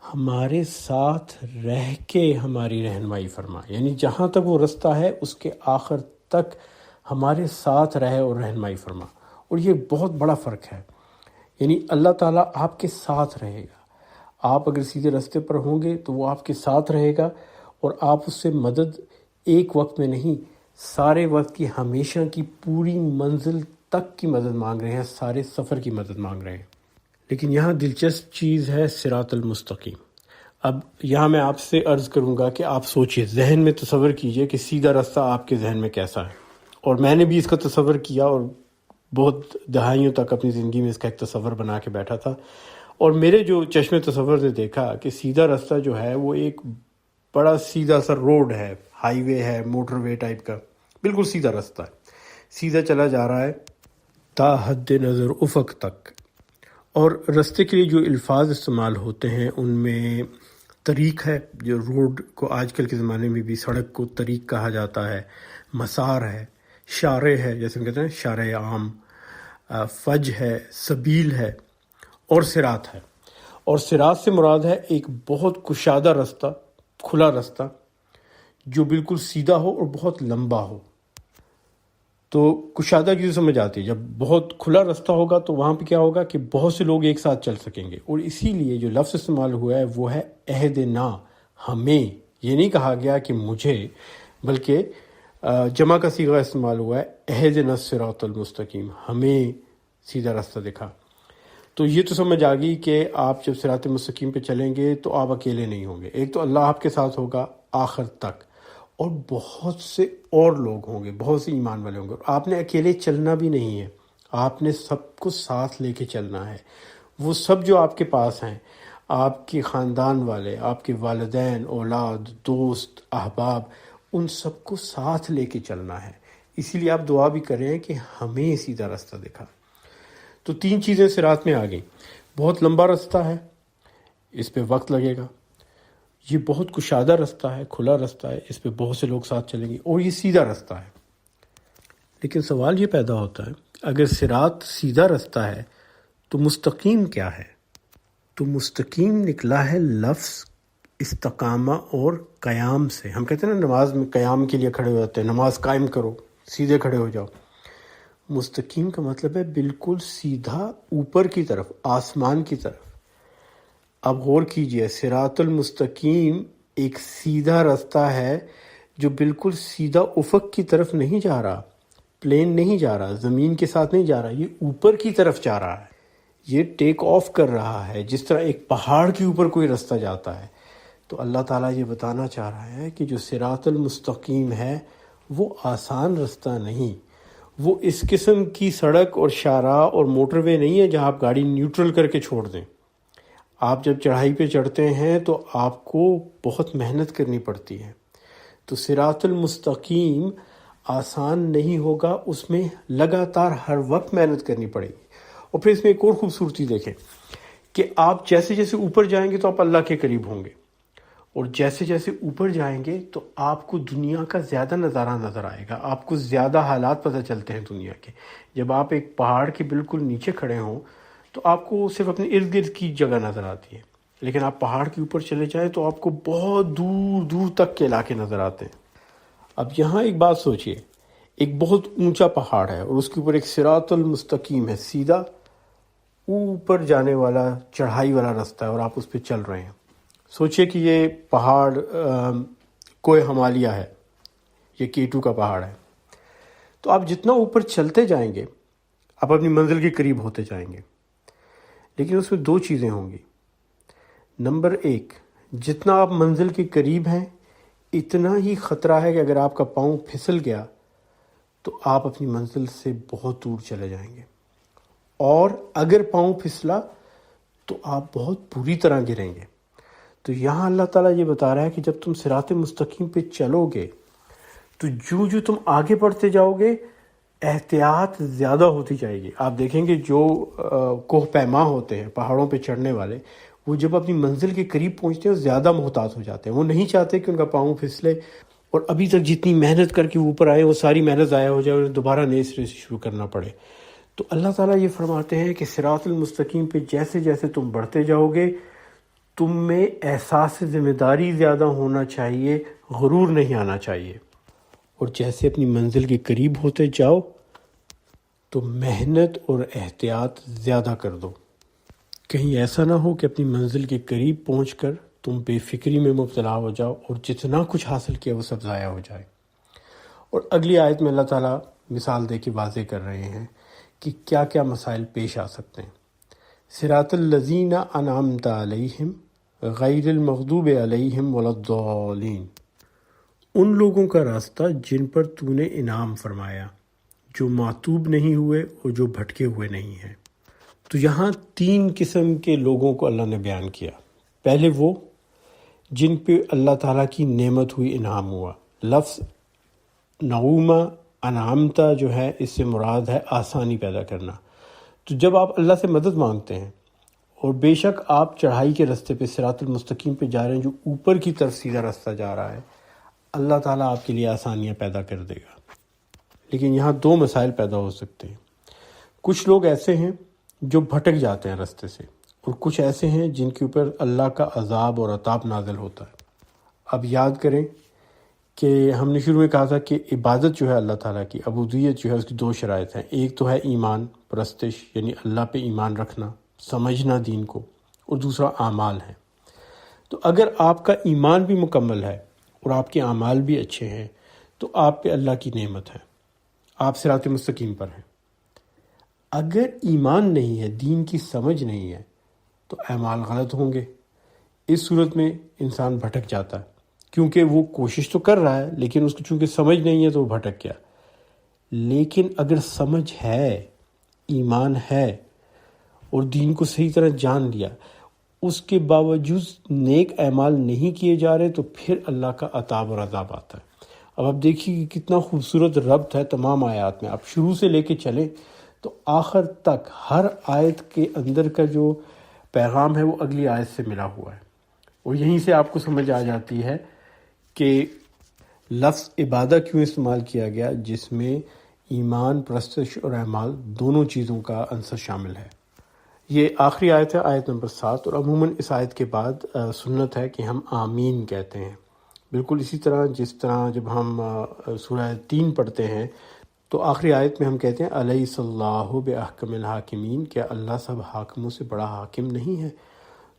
ہمارے ساتھ رہ کے ہماری رہنمائی فرما، یعنی جہاں تک وہ رستہ ہے اس کے آخر تک ہمارے ساتھ رہے اور رہنمائی فرما۔ اور یہ بہت بڑا فرق ہے۔ یعنی اللہ تعالیٰ آپ کے ساتھ رہے گا. آپ اگر سیدھے راستے پر ہوں گے تو وہ آپ کے ساتھ رہے گا، اور آپ اس سے مدد ایک وقت میں نہیں، سارے وقت کی، ہمیشہ کی، پوری منزل تک کی مدد مانگ رہے ہیں، سارے سفر کی مدد مانگ رہے ہیں. لیکن یہاں دلچسپ چیز ہے صراط المستقیم. اب یہاں میں آپ سے عرض کروں گا کہ آپ سوچئے، ذہن میں تصور کیجئے کہ سیدھا راستہ آپ کے ذہن میں کیسا ہے. اور میں نے بھی اس کا تصور کیا، اور بہت دہائیوں تک اپنی زندگی میں اس کا ایک تصور بنا کے بیٹھا تھا. اور میرے جو چشم تصور نے دیکھا کہ سیدھا راستہ جو ہے وہ ایک بڑا سیدھا سا روڈ ہے، ہائی وے ہے، موٹر وے ٹائپ کا، بالکل سیدھا راستہ ہے، سیدھا چلا جا رہا ہے تا حد نظر افق تک. اور راستے کے لیے جو الفاظ استعمال ہوتے ہیں ان میں طریق ہے، جو روڈ کو آج کل کے زمانے میں بھی سڑک کو طریق کہا جاتا ہے، مسار ہے، شارع ہے، جیسے ہم کہتے ہیں شارع عام، فج ہے، سبیل ہے، اور صراط ہے. اور صراط سے مراد ہے ایک بہت کشادہ راستہ، کھلا راستہ جو بالکل سیدھا ہو اور بہت لمبا ہو. تو کشادہ کی جو سمجھ آتی ہے، جب بہت کھلا راستہ ہوگا تو وہاں پہ کیا ہوگا کہ بہت سے لوگ ایک ساتھ چل سکیں گے. اور اسی لیے جو لفظ استعمال ہوا ہے وہ ہے عہدنا، ہمیں. یہ نہیں کہا گیا کہ مجھے، بلکہ جمع کا صیغہ استعمال ہوا ہے، عہدنا الصراط المستقیم، ہمیں سیدھا راستہ دکھا. تو یہ تو سمجھ آ گئی کہ آپ جب صراط مستقیم پہ چلیں گے تو آپ اکیلے نہیں ہوں گے. ایک تو اللہ آپ کے ساتھ ہوگا آخر تک، اور بہت سے اور لوگ ہوں گے، بہت سے ایمان والے ہوں گے. اور آپ نے اکیلے چلنا بھی نہیں ہے، آپ نے سب کو ساتھ لے کے چلنا ہے. وہ سب جو آپ کے پاس ہیں، آپ کے خاندان والے، آپ کے والدین، اولاد، دوست، احباب، ان سب کو ساتھ لے کے چلنا ہے. اسی لیے آپ دعا بھی کریں کہ ہمیں سیدھا راستہ دکھا. تو 3 چیزیں صراط میں آ گئیں. بہت لمبا راستہ ہے، اس پہ وقت لگے گا. یہ بہت کشادہ راستہ ہے، کھلا راستہ ہے، اس پہ بہت سے لوگ ساتھ چلیں گے. اور یہ سیدھا راستہ ہے. لیکن سوال یہ پیدا ہوتا ہے، اگر صراط سیدھا راستہ ہے تو مستقیم کیا ہے؟ تو مستقیم نکلا ہے لفظ استقامہ اور قیام سے. ہم کہتے ہیں نا نماز میں قیام کے لیے کھڑے ہو جاتے ہیں، نماز قائم کرو، سیدھے کھڑے ہو جاؤ. مستقیم کا مطلب ہے بالکل سیدھا، اوپر کی طرف، آسمان کی طرف. اب غور کیجئے، صراط المستقیم ایک سیدھا راستہ ہے جو بالکل سیدھا افق کی طرف نہیں جا رہا، پلین نہیں جا رہا، زمین کے ساتھ نہیں جا رہا، یہ اوپر کی طرف جا رہا ہے. یہ ٹیک آف کر رہا ہے، جس طرح ایک پہاڑ کے اوپر کوئی راستہ جاتا ہے. تو اللہ تعالیٰ یہ بتانا چاہ رہا ہے کہ جو صراط المستقیم ہے وہ آسان راستہ نہیں، وہ اس قسم کی سڑک اور شاہراہ اور موٹر وے نہیں ہے جہاں آپ گاڑی نیوٹرل کر کے چھوڑ دیں. آپ جب چڑھائی پہ چڑھتے ہیں تو آپ کو بہت محنت کرنی پڑتی ہے. تو صراط المستقیم آسان نہیں ہوگا، اس میں لگاتار ہر وقت محنت کرنی پڑے گی. اور پھر اس میں ایک اور خوبصورتی دیکھیں کہ آپ جیسے جیسے اوپر جائیں گے تو آپ اللہ کے قریب ہوں گے، اور جیسے جیسے اوپر جائیں گے تو آپ کو دنیا کا زیادہ نظارہ نظر آئے گا، آپ کو زیادہ حالات پتہ چلتے ہیں دنیا کے. جب آپ ایک پہاڑ کے بالکل نیچے کھڑے ہوں تو آپ کو صرف اپنے ارد گرد کی جگہ نظر آتی ہے، لیکن آپ پہاڑ کے اوپر چلے جائیں تو آپ کو بہت دور دور تک کے علاقے نظر آتے ہیں. اب یہاں ایک بات سوچئے، ایک بہت اونچا پہاڑ ہے اور اس کے اوپر ایک صراط المستقیم ہے، سیدھا اوپر جانے والا چڑھائی والا راستہ ہے، اور آپ اس پہ چل رہے ہیں. سوچئے کہ یہ پہاڑ کوہ ہمالیہ ہے، یہ K2 کا پہاڑ ہے. تو آپ جتنا اوپر چلتے جائیں گے آپ اپنی منزل کے قریب ہوتے جائیں گے، لیکن اس میں 2 چیزیں ہوں گی. نمبر 1، جتنا آپ منزل کے قریب ہیں اتنا ہی خطرہ ہے کہ اگر آپ کا پاؤں پھسل گیا تو آپ اپنی منزل سے بہت دور چلے جائیں گے، اور اگر پاؤں پھسلا تو آپ بہت بری طرح گریں گے. تو یہاں اللہ تعالیٰ یہ بتا رہا ہے کہ جب تم صراط مستقیم پہ چلو گے تو جو تم آگے بڑھتے جاؤ گے احتیاط زیادہ ہوتی جائے گی. آپ دیکھیں گے جو کوہ پیما ہوتے ہیں، پہاڑوں پہ چڑھنے والے، وہ جب اپنی منزل کے قریب پہنچتے ہیں زیادہ محتاط ہو جاتے ہیں. وہ نہیں چاہتے کہ ان کا پاؤں پھسلے، اور ابھی تک جتنی محنت کر کے اوپر آئے وہ ساری محنت ضائع ہو جائے اور دوبارہ نئے سرے سے شروع کرنا پڑے. تو اللہ تعالیٰ یہ فرماتے ہیں کہ صراط المستقیم پہ جیسے جیسے تم بڑھتے جاؤ گے تم میں احساس ذمہ داری زیادہ ہونا چاہیے، غرور نہیں آنا چاہیے. اور جیسے اپنی منزل کے قریب ہوتے جاؤ تو محنت اور احتیاط زیادہ کر دو. کہیں ایسا نہ ہو کہ اپنی منزل کے قریب پہنچ کر تم بے فکری میں مبتلا ہو جاؤ اور جتنا کچھ حاصل کیا وہ سب ضائع ہو جائے۔ اور اگلی آیت میں اللہ تعالیٰ مثال دے کے واضح کر رہے ہیں کہ کیا کیا مسائل پیش آ سکتے ہیں۔ صراط الذین انعمت علیہم غیر المغضوب علیہم ولا الضالین، ان لوگوں کا راستہ جن پر تو نے انعام فرمایا، جو معتوب نہیں ہوئے اور جو بھٹکے ہوئے نہیں ہیں۔ تو یہاں تین قسم کے لوگوں کو اللہ نے بیان کیا۔ پہلے وہ جن پہ اللہ تعالیٰ کی نعمت ہوئی، انعام ہوا۔ لفظ نعومہ انعامتا جو ہے اس سے مراد ہے آسانی پیدا کرنا۔ تو جب آپ اللہ سے مدد مانگتے ہیں اور بے شک آپ چڑھائی کے راستے پہ صراط المستقیم پہ جا رہے ہیں جو اوپر کی طرف سیدھا راستہ جا رہا ہے، اللہ تعالیٰ آپ کے لیے آسانیاں پیدا کر دے گا۔ لیکن یہاں دو مسائل پیدا ہو سکتے ہیں۔ کچھ لوگ ایسے ہیں جو بھٹک جاتے ہیں راستے سے، اور کچھ ایسے ہیں جن کے اوپر اللہ کا عذاب اور عطاب نازل ہوتا ہے۔ اب یاد کریں کہ ہم نے شروع میں کہا تھا کہ عبادت جو ہے اللہ تعالیٰ کی، عبودیت جو ہے اس کی دو شرائط ہیں۔ ایک تو ہے ایمان پرستش، یعنی اللہ پہ ایمان رکھنا، سمجھنا دین کو، اور دوسرا اعمال ہے۔ تو اگر آپ کا ایمان بھی مکمل ہے اور آپ کے اعمال بھی اچھے ہیں تو آپ پہ اللہ کی نعمت ہے، آپ صراط مستقیم پر ہیں۔ اگر ایمان نہیں ہے، دین کی سمجھ نہیں ہے، تو اعمال غلط ہوں گے۔ اس صورت میں انسان بھٹک جاتا ہے، کیونکہ وہ کوشش تو کر رہا ہے لیکن اس کو چونکہ سمجھ نہیں ہے تو وہ بھٹک گیا۔ لیکن اگر سمجھ ہے، ایمان ہے اور دین کو صحیح طرح جان لیا، اس کے باوجود نیک اعمال نہیں کیے جا رہے، تو پھر اللہ کا عذاب اور عذاب آتا ہے۔ اب آپ دیکھیے کہ کتنا خوبصورت ربط ہے تمام آیات میں۔ آپ شروع سے لے کے چلیں تو آخر تک ہر آیت کے اندر کا جو پیغام ہے وہ اگلی آیت سے ملا ہوا ہے، اور یہیں سے آپ کو سمجھ آ جاتی ہے کہ لفظ عبادت کیوں استعمال کیا گیا، جس میں ایمان پرستش اور اعمال دونوں چیزوں کا عنصر شامل ہے۔ یہ آخری آیت ہے، آیت نمبر 7، اور عموماً اس آیت کے بعد سنت ہے کہ ہم آمین کہتے ہیں۔ بالکل اسی طرح جس طرح جب ہم سورہ 3 پڑھتے ہیں تو آخری آیت میں ہم کہتے ہیں الیس اللہ باحکم الحاکمین، کیا اللہ سب حاکموں سے بڑا حاکم نہیں ہے؟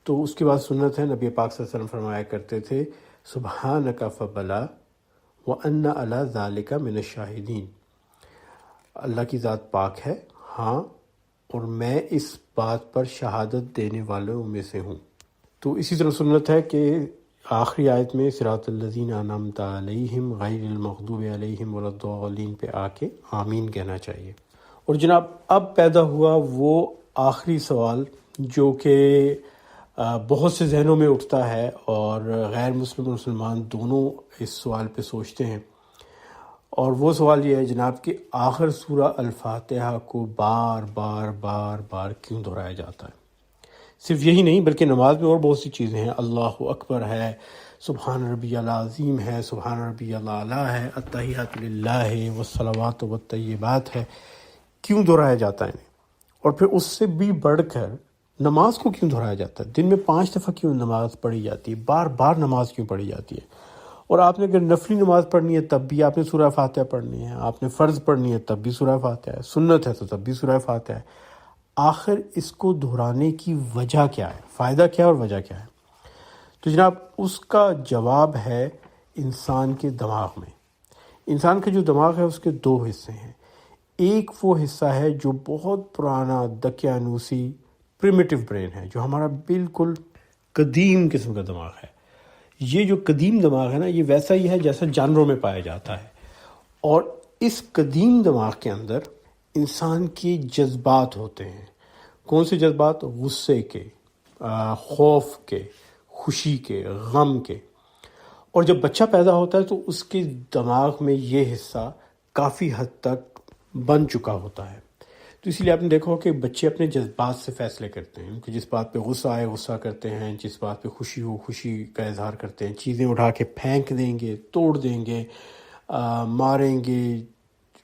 تو اس کے بعد سنت ہے، نبی پاک صلی اللہ علیہ وسلم فرمایا کرتے تھے سبحانک فبلا وانا علی ذالک من الشاہدین، اللہ کی ذات پاک ہے، ہاں، اور میں اس بات پر شہادت دینے والوں میں سے ہوں۔ تو اسی طرح سنت ہے کہ آخری آیت میں صراط الذین انعمت علیہم غیر المغضوب علیہم ولا الضالین پہ آ کے آمین کہنا چاہیے۔ اور جناب اب پیدا ہوا وہ آخری سوال جو کہ بہت سے ذہنوں میں اٹھتا ہے، اور غیر مسلم اور مسلمان دونوں اس سوال پہ سوچتے ہیں، اور وہ سوال یہ ہے جناب کہ آخر سورہ الفاتحہ کو بار بار بار بار کیوں دہرایا جاتا ہے؟ صرف یہی نہیں بلکہ نماز میں اور بہت سی چیزیں ہیں، اللہ اکبر ہے، سبحان ربی العظیم ہے، سبحان ربی الاعلیٰ ہے، التحیات للہ ہے، والصلوات والطیبات ہے۔ کیوں دہرایا جاتا ہے انہیں؟ اور پھر اس سے بھی بڑھ کر نماز کو کیوں دہرایا جاتا ہے؟ دن میں 5 دفعہ کیوں نماز پڑھی جاتی ہے؟ بار بار نماز کیوں پڑھی جاتی ہے؟ اور آپ نے اگر نفلی نماز پڑھنی ہے تب بھی آپ نے سورہ فاتحہ پڑھنی ہے، آپ نے فرض پڑھنی ہے تب بھی سورہ فاتحہ ہے، سنت ہے تو تب بھی سورہ فاتحہ ہے۔ آخر اس کو دہرانے کی وجہ کیا ہے؟ فائدہ کیا ہے اور وجہ کیا ہے؟ تو جناب اس کا جواب ہے انسان کے دماغ میں۔ انسان کا جو دماغ ہے اس کے 2 حصے ہیں۔ ایک وہ حصہ ہے جو بہت پرانا دقیانوسی پریمیٹیو برین ہے، جو ہمارا بالکل قدیم قسم کا دماغ ہے۔ یہ جو قدیم دماغ ہے نا، یہ ویسا ہی ہے جیسا جانوروں میں پایا جاتا ہے، اور اس قدیم دماغ کے اندر انسان کے جذبات ہوتے ہیں۔ کون سے جذبات؟ غصے کے، خوف کے، خوشی کے، غم کے۔ اور جب بچہ پیدا ہوتا ہے تو اس کے دماغ میں یہ حصہ کافی حد تک بن چکا ہوتا ہے۔ تو اسی لیے آپ نے دیکھا ہو کہ بچے اپنے جذبات سے فیصلے کرتے ہیں، کہ جس بات پہ غصہ آئے غصہ کرتے ہیں، جس بات پہ خوشی ہو خوشی کا اظہار کرتے ہیں، چیزیں اٹھا کے پھینک دیں گے، توڑ دیں گے، ماریں گے،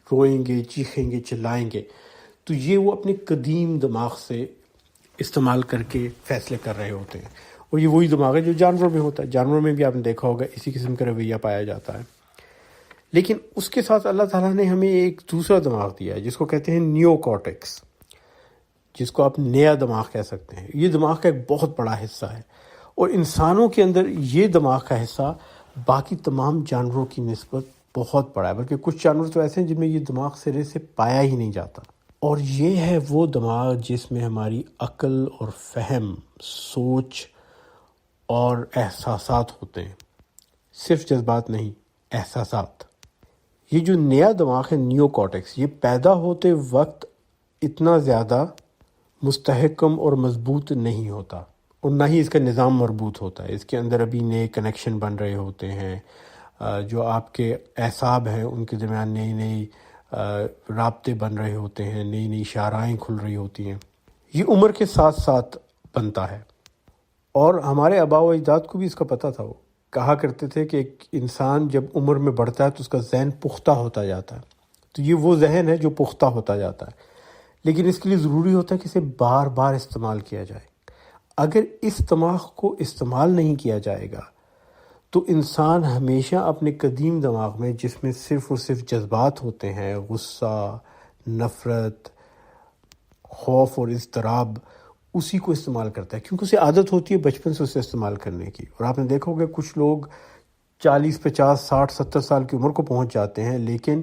روئیں گے، چیخیں گے، چلائیں گے۔ تو یہ وہ اپنے قدیم دماغ سے استعمال کر کے فیصلے کر رہے ہوتے ہیں، اور یہ وہی دماغ ہے جو جانوروں میں ہوتا ہے۔ جانوروں میں بھی آپ نے دیکھا ہوگا اسی قسم کا رویہ پایا جاتا ہے۔ لیکن اس کے ساتھ اللہ تعالیٰ نے ہمیں ایک دوسرا دماغ دیا ہے جس کو کہتے ہیں نیو کارٹیکس۔ جس کو آپ نیا دماغ کہہ سکتے ہیں، یہ دماغ کا ایک بہت بڑا حصہ ہے، اور انسانوں کے اندر یہ دماغ کا حصہ باقی تمام جانوروں کی نسبت بہت بڑا ہے، بلکہ کچھ جانور تو ایسے ہیں جن میں یہ دماغ سرے سے پایا ہی نہیں جاتا۔ اور یہ ہے وہ دماغ جس میں ہماری عقل اور فہم، سوچ اور احساسات ہوتے ہیں، صرف جذبات نہیں، احساسات۔ یہ جو نیا دماغ ہے نیو کارٹیکس، یہ پیدا ہوتے وقت اتنا زیادہ مستحکم اور مضبوط نہیں ہوتا، اور نہ ہی اس کا نظام مربوط ہوتا ہے۔ اس کے اندر ابھی نئے کنیکشن بن رہے ہوتے ہیں، جو آپ کے اعصاب ہیں ان کے درمیان نئی نئی رابطے بن رہے ہوتے ہیں، نئی نئی شاہراہیں کھل رہی ہوتی ہیں۔ یہ عمر کے ساتھ ساتھ بنتا ہے، اور ہمارے آباء و اجداد کو بھی اس کا پتہ تھا۔ وہ کہا کرتے تھے کہ ایک انسان جب عمر میں بڑھتا ہے تو اس کا ذہن پختہ ہوتا جاتا ہے، تو یہ وہ ذہن ہے جو پختہ ہوتا جاتا ہے، لیکن اس کے لیے ضروری ہوتا ہے کہ اسے بار بار استعمال کیا جائے۔ اگر اس دماغ کو استعمال نہیں کیا جائے گا تو انسان ہمیشہ اپنے قدیم دماغ میں، جس میں صرف اور صرف جذبات ہوتے ہیں، غصہ، نفرت، خوف اور اضطراب، اسی کو استعمال کرتا ہے، کیونکہ اسے عادت ہوتی ہے بچپن سے اسے استعمال کرنے کی۔ اور آپ نے دیکھا ہوگا کچھ لوگ 40، 50، 60، 70 سال کی عمر کو پہنچ جاتے ہیں، لیکن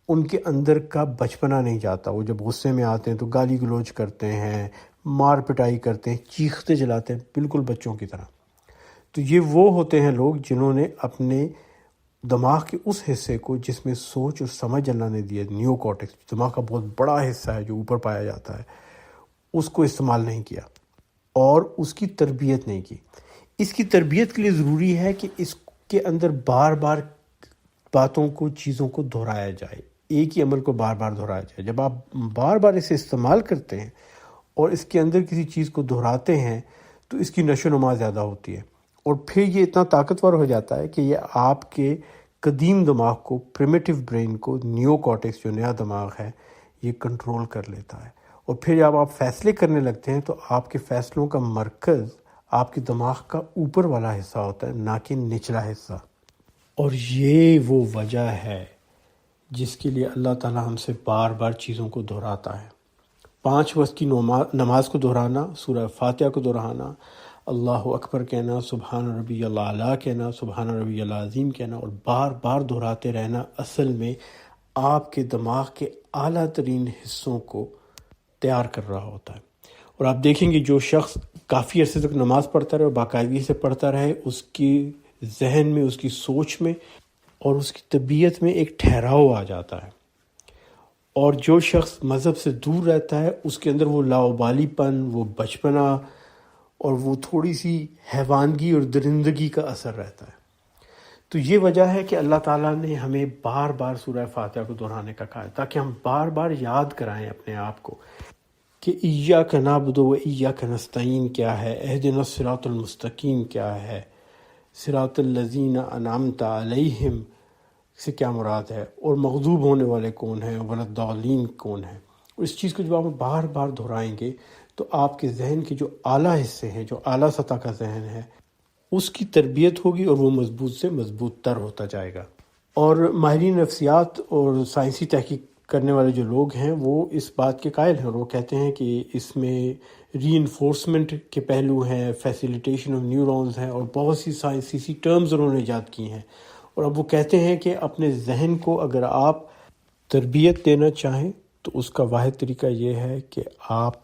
ان کے اندر کا بچپنا نہیں جاتا۔ وہ جب غصے میں آتے ہیں تو گالی گلوچ کرتے ہیں، مار پٹائی کرتے ہیں، چیختے جلاتے ہیں، بالکل بچوں کی طرح۔ تو یہ وہ ہوتے ہیں لوگ جنہوں نے اپنے دماغ کے اس حصے کو جس میں سوچ اور سمجھ اللہ نے دیا، نیو کارٹیکس، دماغ کا بہت بڑا حصہ ہے جو اوپر پایا جاتا ہے، اس کو استعمال نہیں کیا اور اس کی تربیت نہیں کی۔ اس کی تربیت کے لیے ضروری ہے کہ اس کے اندر بار بار باتوں کو، چیزوں کو دہرایا جائے، ایک ہی عمل کو بار بار دہرایا جائے۔ جب آپ بار بار اسے استعمال کرتے ہیں اور اس کے اندر کسی چیز کو دہراتے ہیں تو اس کی نشو و نما زیادہ ہوتی ہے، اور پھر یہ اتنا طاقتور ہو جاتا ہے کہ یہ آپ کے قدیم دماغ کو، پریمیٹیو برین کو، نیو کارٹیکس جو نیا دماغ ہے، یہ کنٹرول کر لیتا ہے۔ اور پھر جب آپ فیصلے کرنے لگتے ہیں تو آپ کے فیصلوں کا مرکز آپ کے دماغ کا اوپر والا حصہ ہوتا ہے، نہ کہ نچلا حصہ۔ اور یہ وہ وجہ ہے جس کے لیے اللہ تعالیٰ ہم سے بار بار چیزوں کو دہراتا ہے۔ 5 وقت کی نماز کو دہرانا، سورہ فاتحہ کو دہرانا، اللہ اکبر کہنا، سبحان ربی الاعلیٰ کہنا، سبحان ربی العظیم کہنا، اور بار بار دہراتے رہنا، اصل میں آپ کے دماغ کے اعلیٰ ترین حصوں کو تیار کر رہا ہوتا ہے۔ اور آپ دیکھیں گے جو شخص کافی عرصے تک نماز پڑھتا رہے اور باقاعدگی سے پڑھتا رہے، اس کی ذہن میں، اس کی سوچ میں اور اس کی طبیعت میں ایک ٹھہراؤ آ جاتا ہے۔ اور جو شخص مذہب سے دور رہتا ہے، اس کے اندر وہ لاؤبالی پن، وہ بچپنا اور وہ تھوڑی سی حیوانگی اور درندگی کا اثر رہتا ہے۔ تو یہ وجہ ہے کہ اللہ تعالیٰ نے ہمیں بار بار سورہ فاتحہ کو دہرانے کا کہا ہے، تاکہ ہم بار بار یاد کرائیں اپنے آپ کو کہ ایاک نعبد و ایاک نستعین کیا ہے، اہدنا الصراط المستقیم کیا ہے، صراط الذین انعمت علیہم سے کیا مراد ہے، اور مغضوب ہونے والے کون ہیں، ولا الضالین کون ہیں۔ اور اس چیز کو جب آپ بار بار دہرائیں گے تو آپ کے ذہن کے جو اعلیٰ حصے ہیں، جو اعلیٰ سطح کا ذہن ہے، اس کی تربیت ہوگی اور وہ مضبوط سے مضبوط تر ہوتا جائے گا۔ اور ماہرین نفسیات اور سائنسی تحقیق کرنے والے جو لوگ ہیں وہ اس بات کے قائل ہیں، اور وہ کہتے ہیں کہ اس میں ری انفورسمنٹ کے پہلو ہیں، فیسیلیٹیشن آف نیورونز ہیں، اور بہت سی سائنسی ٹرمز انہوں نے ایجاد کی ہیں۔ اور اب وہ کہتے ہیں کہ اپنے ذہن کو اگر آپ تربیت دینا چاہیں تو اس کا واحد طریقہ یہ ہے کہ آپ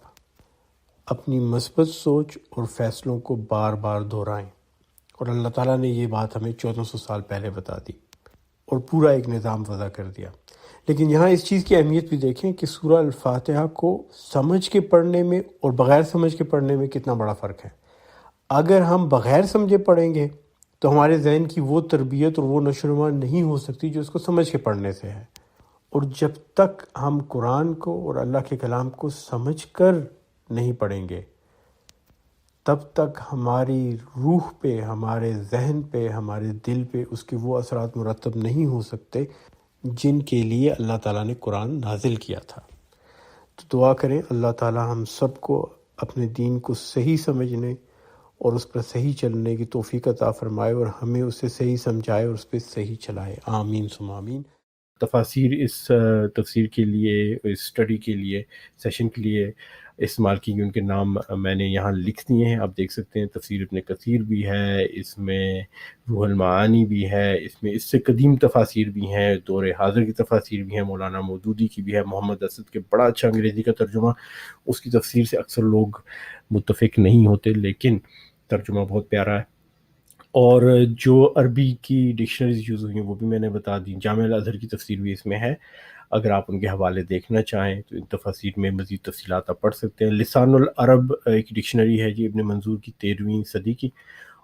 اپنی مثبت سوچ اور فیصلوں کو بار بار دہرائیں۔ اور اللہ تعالیٰ نے یہ بات ہمیں 1400 سال پہلے بتا دی اور پورا ایک نظام وضع کر دیا۔ لیکن یہاں اس چیز کی اہمیت بھی دیکھیں کہ سورہ الفاتحہ کو سمجھ کے پڑھنے میں اور بغیر سمجھ کے پڑھنے میں کتنا بڑا فرق ہے۔ اگر ہم بغیر سمجھے پڑھیں گے تو ہمارے ذہن کی وہ تربیت اور وہ نشو و نما نہیں ہو سکتی جو اس کو سمجھ کے پڑھنے سے ہے۔ اور جب تک ہم قرآن کو اور اللہ کے کلام کو سمجھ کر نہیں پڑھیں گے، تب تک ہماری روح پہ، ہمارے ذہن پہ، ہمارے دل پہ اس کے وہ اثرات مرتب نہیں ہو سکتے جن کے لیے اللہ تعالیٰ نے قرآن نازل کیا تھا۔ تو دعا کریں اللہ تعالیٰ ہم سب کو اپنے دین کو صحیح سمجھنے اور اس پر صحیح چلنے کی توفیق عطا فرمائے، اور ہمیں اسے صحیح سمجھائے اور اس پہ صحیح چلائے۔ آمین ثم آمین۔ تفاسیر اس تفسیر کے لیے، اس اسٹڈی کے لیے، سیشن کے لیے استعمال کی گئی، ان کے نام میں نے یہاں لکھ دیے ہیں، آپ دیکھ سکتے ہیں۔ تفسیر ابن کثیر بھی ہے اس میں، روح المعانی بھی ہے اس میں، اس سے قدیم تفاسیر بھی ہیں، دور حاضر کی تفاسیر بھی ہیں، مولانا مودودی کی بھی ہے، محمد اسد کے بڑا اچھا انگریزی کا ترجمہ، اس کی تفسیر سے اکثر لوگ متفق نہیں ہوتے، لیکن ترجمہ بہت پیارا ہے۔ اور جو عربی کی ڈکشنریز یوز ہوئی ہیں وہ بھی میں نے بتا دی، جامعہ الازہر کی تفسیر بھی اس میں ہے، اگر آپ ان کے حوالے دیکھنا چاہیں تو ان تفاسیر میں مزید تفصیلات آپ پڑھ سکتے ہیں۔ لسان العرب ایک ڈکشنری ہے جی ابن منظور کی 13ویں صدی کی،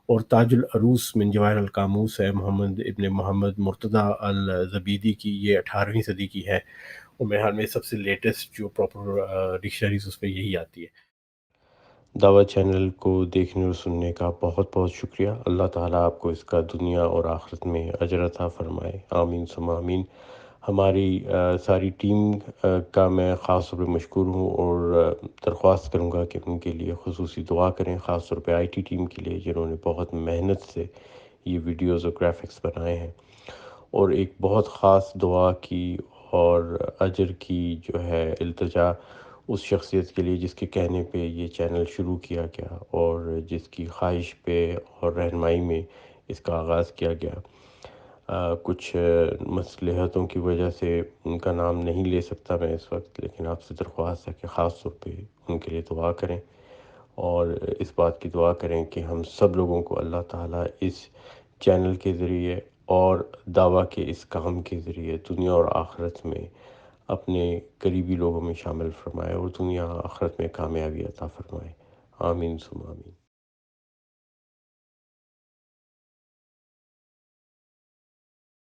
اور تاج العروس من جواہر القاموس ہے محمد ابن محمد مرتضیٰ الزبیدی کی، یہ 18ویں صدی کی ہے، اور میرے حال میں سب سے لیٹسٹ جو پراپر ڈکشنریز اس پہ یہی آتی ہے۔ دعوت چینل کو دیکھنے اور سننے کا بہت بہت شکریہ۔ اللہ تعالیٰ آپ کو اس کا دنیا اور آخرت میں اجر عطا فرمائے، آمین ثم آمین۔ ہماری ساری ٹیم کا میں خاص طور پہ مشکور ہوں، اور درخواست کروں گا کہ ان کے لیے خصوصی دعا کریں، خاص طور پہ آئی ٹی ٹیم کے لیے جنہوں نے بہت محنت سے یہ ویڈیوز اور گرافکس بنائے ہیں، اور ایک بہت خاص دعا کی اور اجر کی جو ہے التجا اس شخصیت کے لیے جس کے کہنے پہ یہ چینل شروع کیا گیا، اور جس کی خواہش پہ اور رہنمائی میں اس کا آغاز کیا گیا۔ کچھ مصلحتوں کی وجہ سے ان کا نام نہیں لے سکتا میں اس وقت، لیکن آپ سے درخواست ہے کہ خاص طور پہ ان کے لیے دعا کریں، اور اس بات کی دعا کریں کہ ہم سب لوگوں کو اللہ تعالیٰ اس چینل کے ذریعے اور دعویٰ کے اس کام کے ذریعے دنیا اور آخرت میں اپنے قریبی لوگوں میں شامل فرمائے، اور دنیا آخرت میں کامیابی عطا فرمائے، آمین ثم آمین۔